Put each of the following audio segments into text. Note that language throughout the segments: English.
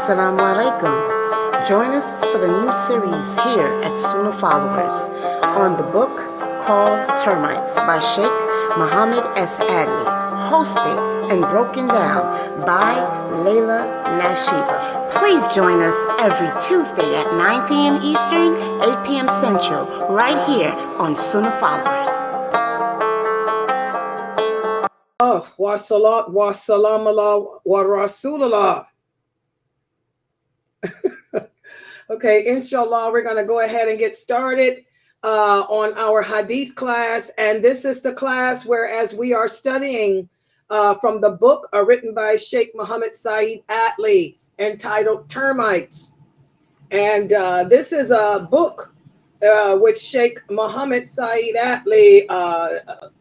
Assalamu alaikum. Join us for the new series here at Sunnahfollowers on the book called Termites by Sheikh Muhammad S. Adli, hosted and broken down by lailanasheeba. Please join us every Tuesday at 9 p.m. Eastern, 8 p.m. Central, right here on Sunnahfollowers. Wa salam Allah wa Rasulullah. Okay, inshallah, we're going to go ahead and get started on our Hadith class. And this is the class where, as we are studying from the book written by Sheikh Muhammad Saeed Atli entitled Termites. And this is a book which Sheikh Muhammad Saeed Atli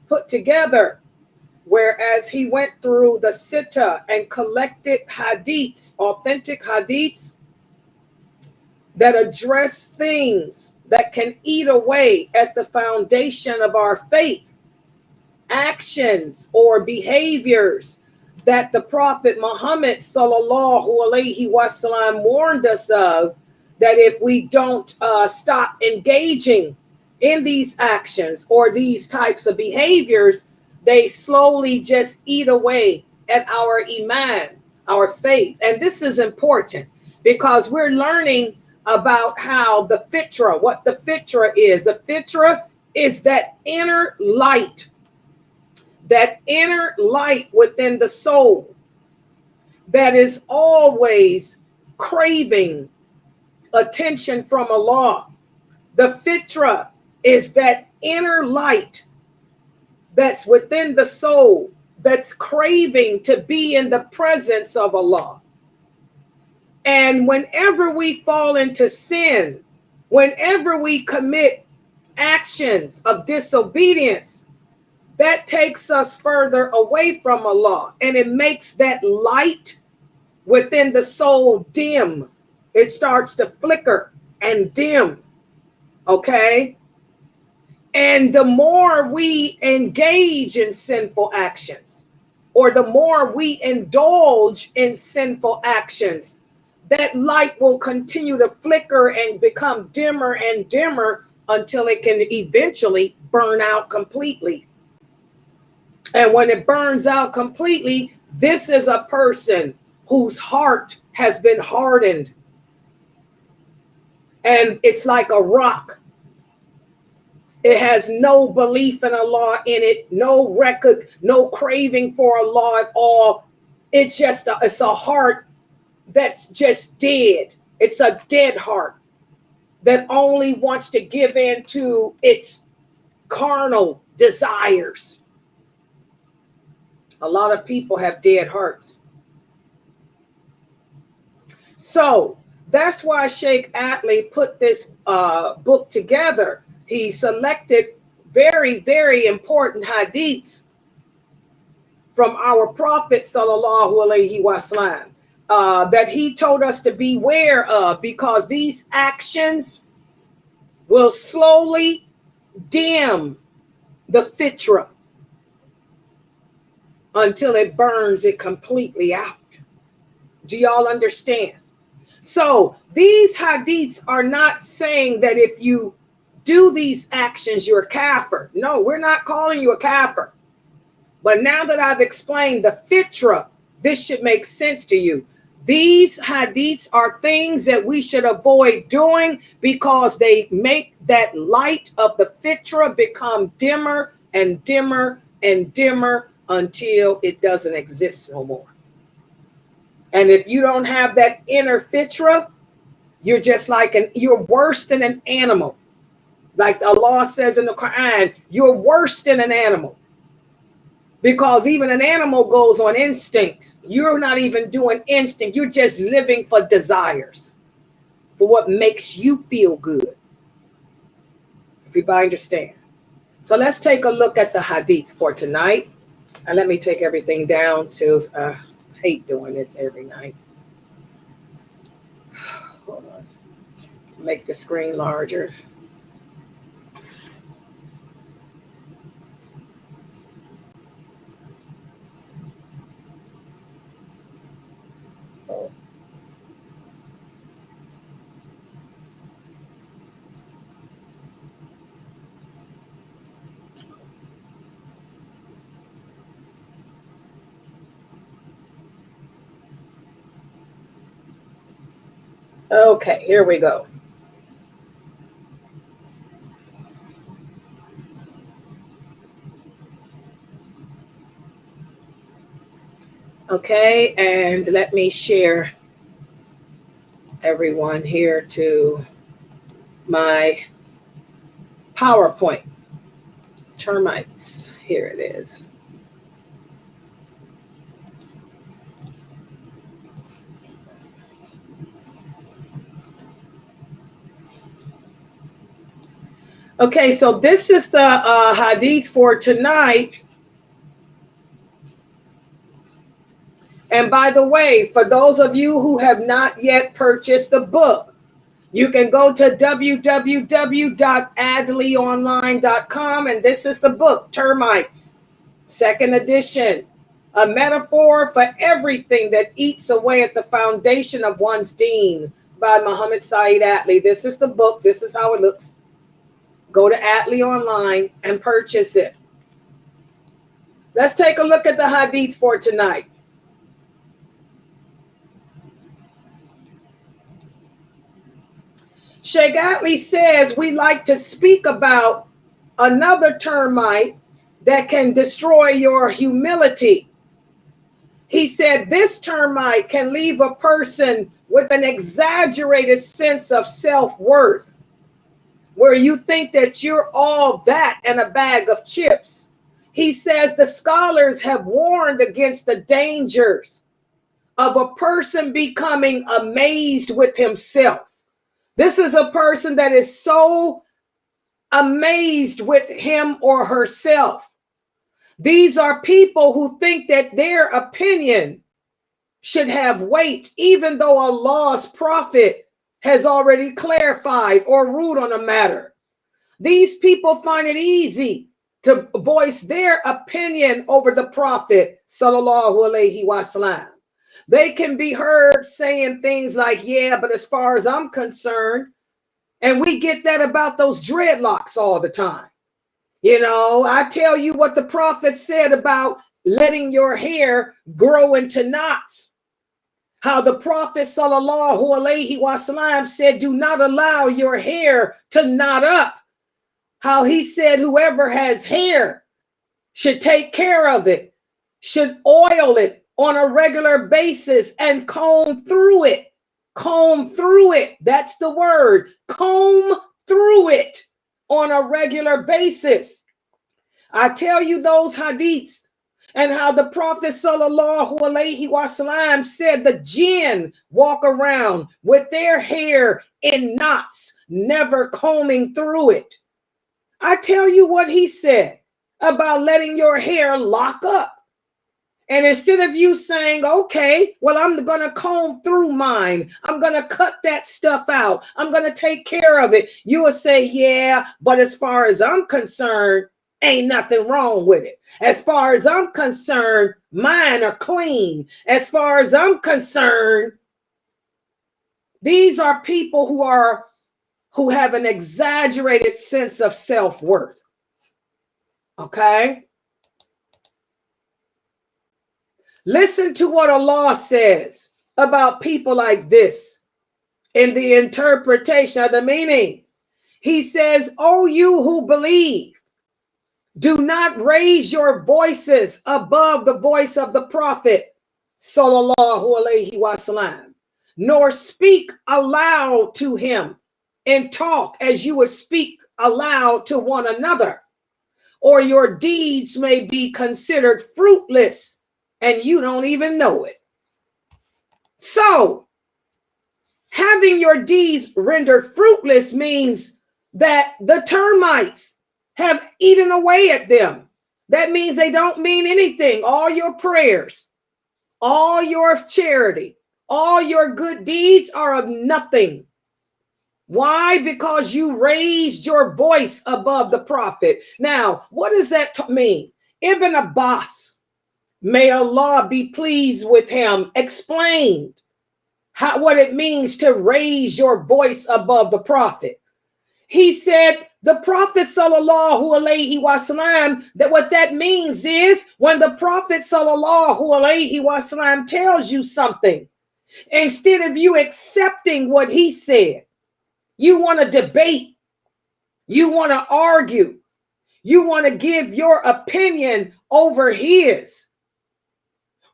put together, whereas he went through the Sitta and collected hadiths, authentic hadiths, that address things that can eat away at the foundation of our faith, actions or behaviors that the Prophet Muhammad sallallahu alaihi wasallam warned us of, that if we don't stop engaging in these actions or these types of behaviors, they slowly just eat away at our iman, our faith. And this is important because we're learning about how the fitra, what the fitra is. The fitra is that inner light within the soul that is always craving attention from Allah. The fitra is that inner light that's within the soul that's craving to be in the presence of Allah. And whenever we fall into sin, whenever we commit actions of disobedience, that takes us further away from Allah, and it makes that light within the soul dim. It starts to flicker and dim, okay? And the more we engage in sinful actions, or the more we indulge in sinful actions, that light will continue to flicker and become dimmer and dimmer until it can eventually burn out completely. And when it burns out completely, this is a person whose heart has been hardened. And it's like a rock. It has no belief in Allah in it, no record, no craving for Allah at all. It's a heart that's just dead. It's a dead heart that only wants to give in to its carnal desires. A lot of people have dead hearts. So that's why Sheikh Atli put this book together. He selected very, very important hadiths from our Prophet sallallahu alaihi wasallam that he told us to beware of, because these actions will slowly dim the fitra until it burns it completely out. Do y'all understand? So these hadiths are not saying that if you do these actions, you're a kafir. No, we're not calling you a kafir. But now that I've explained the fitra, this should make sense to you. These hadiths are things that we should avoid doing because they make that light of the fitra become dimmer and dimmer and dimmer until it doesn't exist no more. And if you don't have that inner fitra, you're just like you're worse than an animal. Like Allah says in the Quran, you're worse than an animal. Because even an animal goes on instincts. You're not even doing instinct. You're just living for desires, for what makes you feel good. Everybody understand? So let's take a look at the hadith for tonight. And let me take everything down to, I hate doing this every night. Hold on. Make the screen larger. Okay, here we go. Okay, and let me share everyone here to my PowerPoint. Termites, here it is. Okay, so this is the hadith for tonight. And by the way, for those of you who have not yet purchased the book, you can go to www.adleyonline.com, and this is the book, Termites, second edition, a metaphor for everything that eats away at the foundation of one's deen, by Muhammad Saeed Atlee. This is the book. This is how it looks. Go to Atlee Online and purchase it. Let's take a look at the hadith for tonight. Sheikh Atlee says we like to speak about another termite that can destroy your humility. He said this termite can leave a person with an exaggerated sense of self-worth, where you think that you're all that and a bag of chips. He says the scholars have warned against the dangers of a person becoming amazed with himself. This is a person that is so amazed with him or herself. These are people who think that their opinion should have weight, even though Allah's prophet has already clarified or ruled on a matter. These people find it easy to voice their opinion over the prophet, sallallahu alaihi wasallam. They can be heard saying things like, yeah, but as far as I'm concerned, and we get that about those dreadlocks all the time. You know, I tell you what the prophet said about letting your hair grow into knots. How the prophet sallallahu alaihi wasallam said, do not allow your hair to knot up. How he said whoever has hair should take care of it, should oil it on a regular basis and comb through it. Comb through it. That's the word. Comb through it on a regular basis. I tell you those hadiths and how the Prophet sallallahu alaihi wasallam said the jinn walk around with their hair in knots, never combing through it. I tell you what he said about letting your hair lock up. And instead of you saying, okay, well, I'm going to comb through mine. I'm going to cut that stuff out. I'm going to take care of it. You will say, yeah, but as far as I'm concerned, ain't nothing wrong with it. As far as I'm concerned, mine are clean. As far as I'm concerned, these are people who have an exaggerated sense of self-worth. Okay? Listen to what Allah says about people like this in the interpretation of the meaning. He says, "O you who believe, do not raise your voices above the voice of the Prophet, sallallahu alaihi wasallam, nor speak aloud to him and talk as you would speak aloud to one another, or your deeds may be considered fruitless and you don't even know it." So, having your deeds rendered fruitless means that the termites have eaten away at them. That means they don't mean anything. All your prayers, all your charity, all your good deeds are of nothing. Why? Because you raised your voice above the prophet. Now, what does that mean? Ibn Abbas, may Allah be pleased with him, explained what it means to raise your voice above the prophet. He said, the Prophet sallallahu alaihi wasallam, that what that means is when the Prophet sallallahu alaihi wasallam tells you something, Instead of you accepting what he said, you want to debate, you want to argue, you want to give your opinion over his,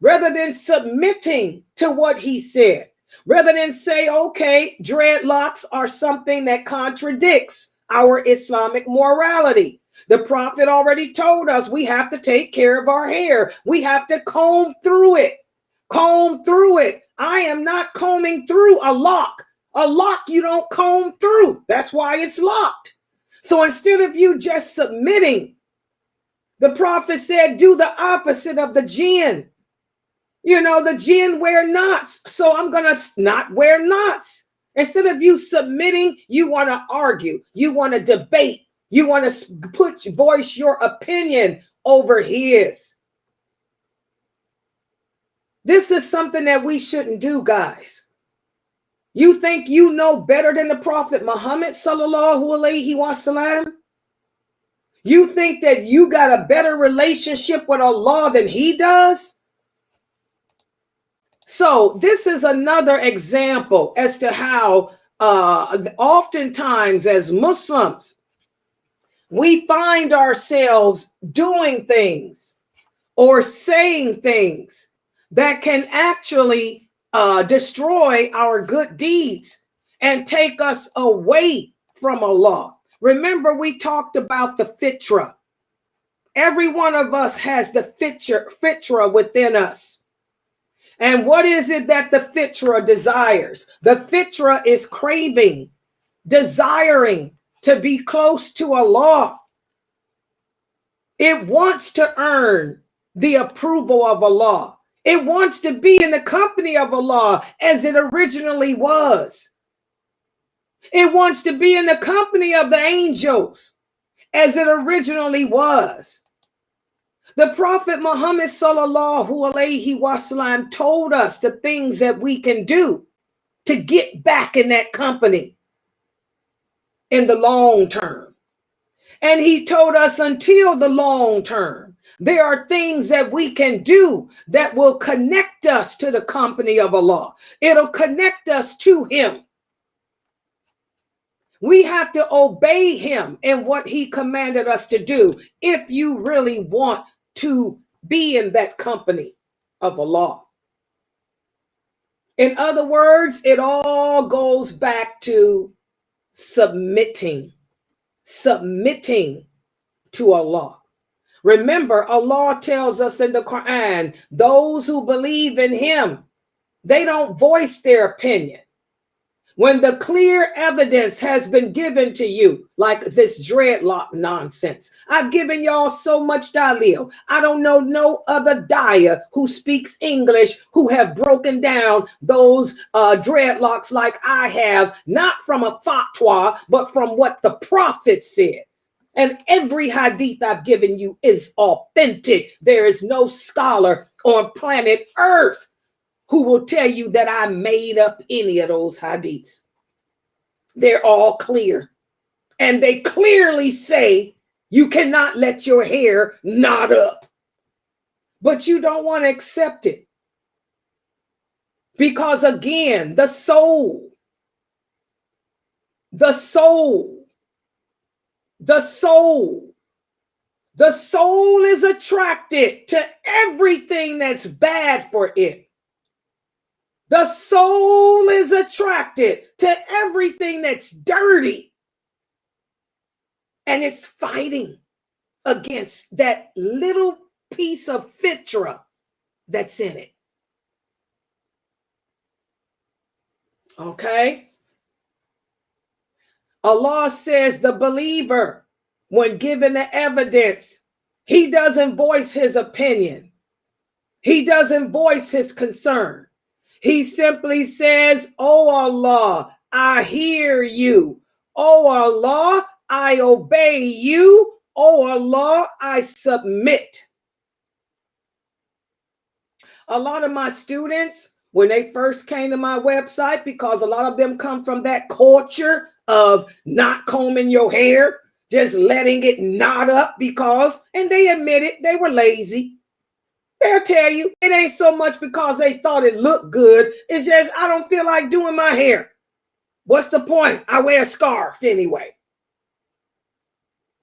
rather than submitting to what he said, rather than say, okay, dreadlocks are something that contradicts our Islamic morality. The Prophet already told us we have to take care of our hair. We have to comb through it. Comb through it. I am not combing through a lock. A lock you don't comb through. That's why it's locked. So instead of you just submitting, the Prophet said, do the opposite of the jinn. You know, the jinn wear knots. So I'm going to not wear knots. Instead of you submitting, you want to argue. You want to debate. You want to voice your opinion over his. This is something that we shouldn't do, guys. You think you know better than the Prophet Muhammad sallallahu alaihi wasallam? You think that you got a better relationship with Allah than he does? So this is another example as to how oftentimes as Muslims, we find ourselves doing things or saying things that can actually destroy our good deeds and take us away from Allah. Remember, we talked about the fitra. Every one of us has the fitra within us. And what is it that the fitra desires? The fitra is craving, desiring to be close to Allah. It wants to earn the approval of Allah. It wants to be in the company of Allah as it originally was. It wants to be in the company of the angels as it originally was. The Prophet Muhammad sallallahu alaihi wasallam told us the things that we can do to get back in that company in the long term. And he told us until the long term, there are things that we can do that will connect us to the company of Allah. It'll connect us to him. We have to obey him in what he commanded us to do if you really want to be in that company of Allah. In other words, it all goes back to submitting to Allah. Remember, Allah tells us in the Quran, those who believe in him, they don't voice their opinion. When the clear evidence has been given to you, like this dreadlock nonsense, I've given y'all so much dalil. I don't know no other daya who speaks English who have broken down those dreadlocks like I have, not from a fatwa, but from what the Prophet said. And every hadith I've given you is authentic. There is no scholar on planet Earth who will tell you that I made up any of those hadiths. They're all clear. And they clearly say you cannot let your hair knot up. But you don't want to accept it. Because again, the soul is attracted to everything that's bad for it. The soul is attracted to everything that's dirty. And it's fighting against that little piece of fitra that's in it. Okay? Allah says the believer, when given the evidence, he doesn't voice his opinion. He doesn't voice his concern. He simply says, oh Allah, I hear you. Oh Allah, I obey you. Oh Allah, I submit. A lot of my students, when they first came to my website, because a lot of them come from that culture of not combing your hair, just letting it knot up and they admit it, they were lazy. They'll tell you it ain't so much because they thought it looked good. It's just, I don't feel like doing my hair. What's the point? I wear a scarf anyway.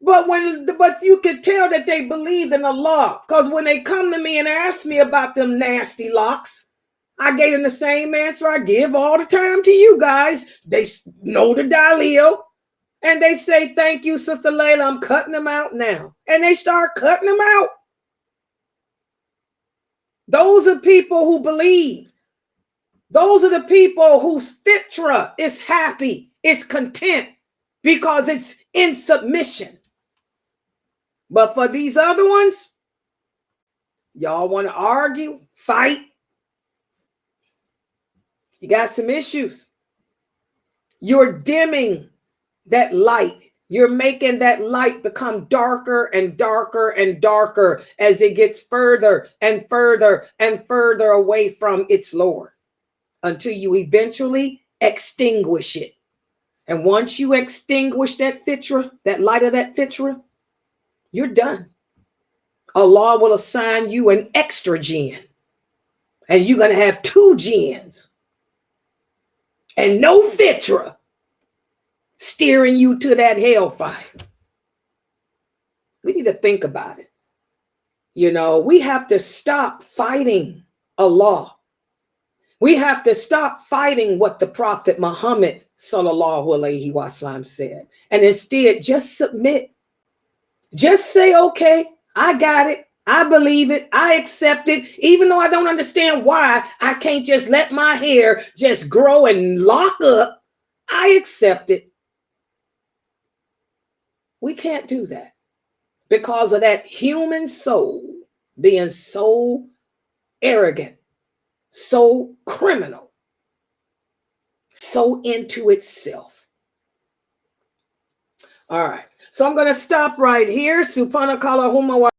But you can tell that they believe in Allah, because when they come to me and ask me about them nasty locks, I gave them the same answer I give all the time to you guys. They know the dalil, and they say, thank you, Sister Layla, I'm cutting them out now. And they start cutting them out. Those are people who believe. Those are the people whose fitra is happy, it's content, because it's in submission. But for these other ones, y'all want to argue, fight. You got some issues. You're dimming that light. You're making that light become darker and darker and darker as it gets further and further and further away from its Lord, until you eventually extinguish it. And once you extinguish that fitra, that light of that fitra, you're done. Allah will assign you an extra jinn, and you're going to have 2 jinns and no fitra steering you to that hellfire. We need to think about it. You know, we have to stop fighting Allah. We have to stop fighting what the Prophet Muhammad sallallahu alaihi wasallam said, and instead just submit. Just say, okay, I got it. I believe it. I accept it. Even though I don't understand why I can't just let my hair just grow and lock up, I accept it. We can't do that because of that human soul being so arrogant, so criminal, so into itself. All right. So I'm going to stop right here. Subhanakallahumma wa